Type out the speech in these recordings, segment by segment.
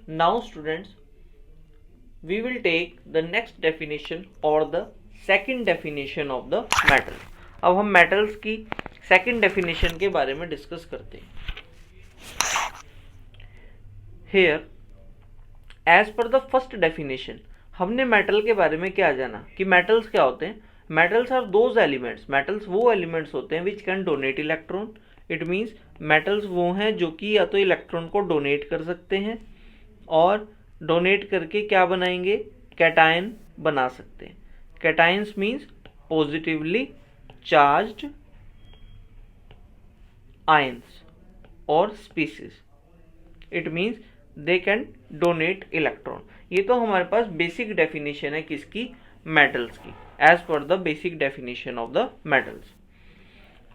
Now students, we will take the next definition or the second definition of the metals. अब हम metals की second definition के बारे में discuss करते हैं. Here, as per the first definition, हमने metal के बारे में क्या जाना कि metals क्या होते हैं. Metals are those elements. Metals वो elements होते हैं which can donate electron. It means metals वो हैं जो कि या तो इलेक्ट्रॉन को डोनेट कर सकते हैं और डोनेट करके क्या बनाएंगे, कैटायन बना सकते हैं. Cations means positively charged ions और species. It means they can donate electron. ये तो हमारे पास बेसिक डेफिनेशन है किसकी, मेटल्स की, एज पर the basic definition of the metals.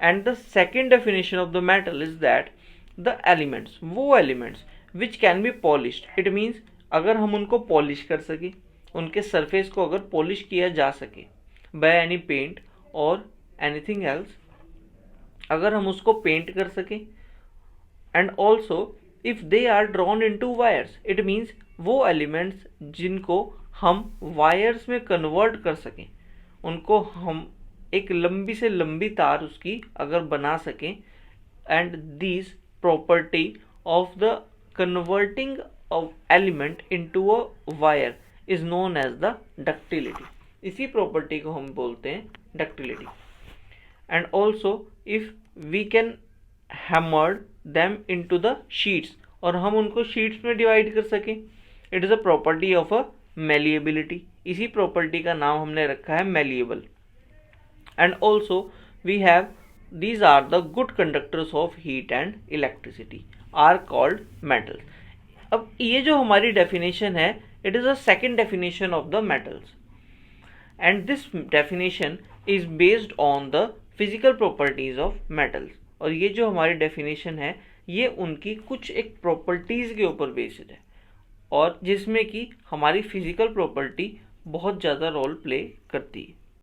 And the second definition of the metal is that the elements, वो elements which can be polished. It means अगर हम उनको पॉलिश कर सके, उनके सरफेस को अगर पॉलिश किया जा सके by any paint or anything else, अगर हम उसको पेंट कर सके, and also if they are drawn into wires, it means वो elements जिनको हम वायर्स में कन्वर्ट कर सकें, उनको हम एक लंबी से लंबी तार उसकी अगर बना सकें, and this property of the converting of element into a wire is known as the ductility. इसी प्रॉपर्टी को हम बोलते हैं ductility. And also if we can hammer them into the sheets, और हम उनको शीट्स में डिवाइड कर सकें, it is a property of a malleability. इसी प्रॉपर्टी का नाम हमने रखा है malleable. And also we have, these are the good conductors of heat and electricity, are called metals. अब ये जो हमारी definition है, it is a second definition of the metals, and this definition is based on the physical properties of metals. और ये जो हमारी definition है ये उनकी कुछ एक properties के ऊपर based है, और जिसमें कि हमारी physical property बहुत ज़्यादा रोल प्ले करती है.